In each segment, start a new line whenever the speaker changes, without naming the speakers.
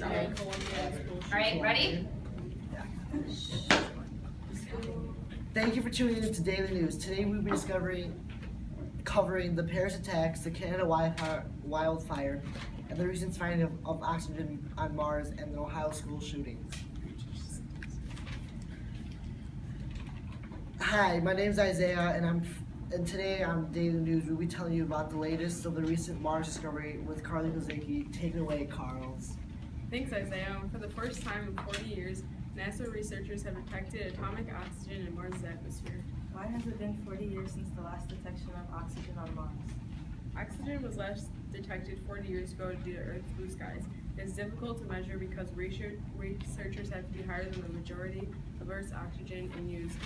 Okay. All right, ready?
Thank you for tuning in to Daily News. Today we'll be covering the Paris attacks, the Canada wildfire, and the recent finding of oxygen on Mars and the Ohio school shootings. Hi, my name is Isaiah, and today on Daily News we'll be telling you about the latest of the recent Mars discovery with Carly Kozicki. Take it away, Carls.
Thanks, Isaiah. For the first time in 40 years, NASA researchers have detected atomic oxygen in Mars' atmosphere.
Why has it been 40 years since the last detection of oxygen on Mars?
Oxygen was last detected 40 years ago due to Earth's blue skies. It is difficult to measure because researchers have to be higher than the majority of Earth's oxygen and use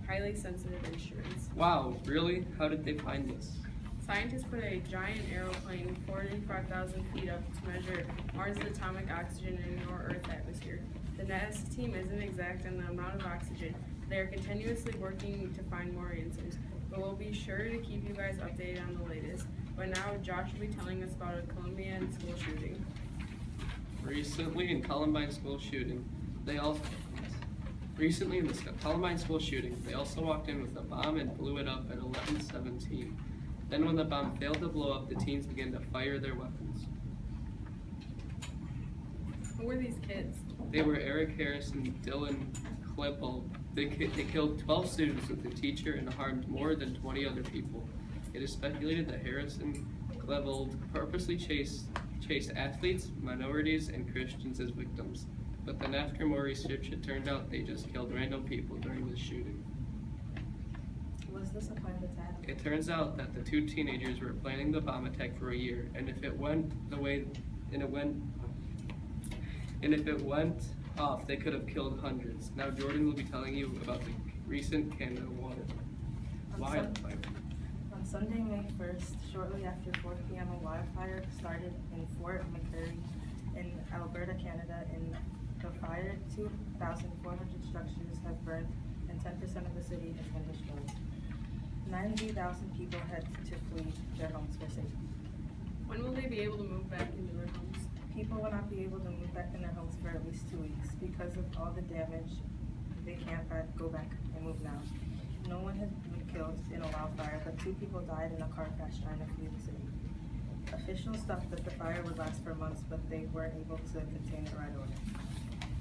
highly sensitive instruments.
Wow, really? How did they find this?
Scientists put a giant aeroplane 405,000 feet up to measure Mars' atomic oxygen in our Earth's atmosphere. The NASA team isn't exact on the amount of oxygen. They are continuously working to find more answers, but we'll be sure to keep you guys updated on the latest. But now Josh will be telling us about a Colombian school shooting.
Recently in Columbine school shooting, they also walked in with a bomb and blew it up at 11:17. Then when the bomb failed to blow up, the teens began to fire their weapons.
Who were these kids?
They were Eric Harris and Dylan Klebold. They killed 12 students with a teacher and harmed more than 20 other people. It is speculated that Harris and Klebold purposely chased athletes, minorities, and Christians as victims. But then after more research, it turned out they just killed random people during the shooting.
Was this a planned attack?
It turns out that the two teenagers were planning the bomb attack for a year, and if it went off, they could have killed hundreds. Now Jordan will be telling you about the recent Canada wildfire.
On Sunday, May 1st, shortly after 4 p.m., a wildfire started in Fort McMurray in Alberta, Canada. In the fire, 2,400 structures have burned and 10% of the city has been destroyed. 90,000 people had to flee their homes for safety.
When will they be able to move back into their homes?
People will not be able to move back in their homes for at least 2 weeks because of all the damage. They can't go back and move now. No one has been killed in a wildfire, but 2 people died in a car crash trying to flee the city. Officials thought that the fire would last for months, but they weren't able to contain it right away.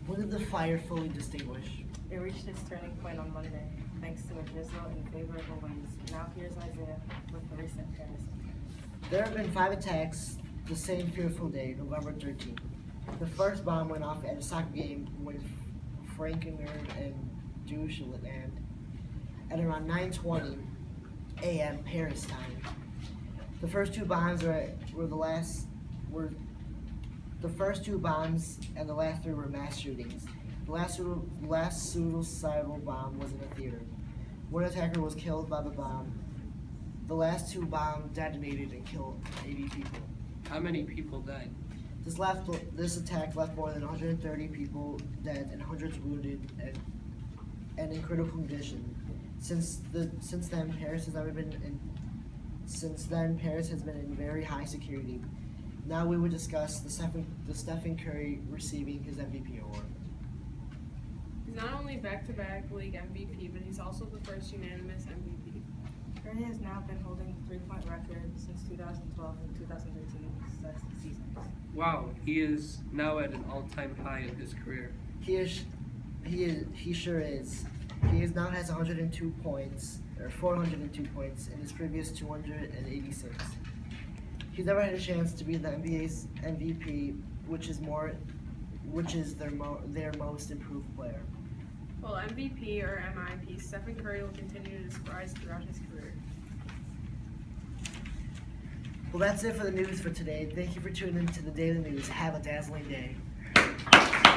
When did the fire fully extinguish?
It reached its turning point on Monday, thanks to a drizzle and favorable winds. Now here's Isaiah with the recent Paris.
There have been 5 attacks the same fearful day, November 13th. The first bomb went off at a soccer game with Frankenberg and Deutschland at around 9:20 a.m. Paris time. The first 2 bombs the first 2 bombs and the last 3 were mass shootings. The last suicidal bomb was in a theater. One attacker was killed by the bomb. The last 2 bombs detonated and killed 80 people.
How many people died?
This attack left more than 130 people dead and hundreds wounded and in critical condition. Since then, Paris has been in very high security. Now we will discuss the Stephen Curry receiving his MVP award.
He's not only back-to-back league MVP, but he's also the first unanimous MVP.
Curry has now been holding the 3-point record since 2012 and 2013 seasons.
Wow, he is now at an all-time high in his career.
He sure is. He now has 102 points, or 402 points, in his previous 286. He's never had a chance to be the NBA's MVP, which is their most improved player.
Well, MVP or MIP, Stephen Curry will continue to surprise throughout his career.
Well, that's it for the news for today. Thank you for tuning in to the Daily News. Have a dazzling day.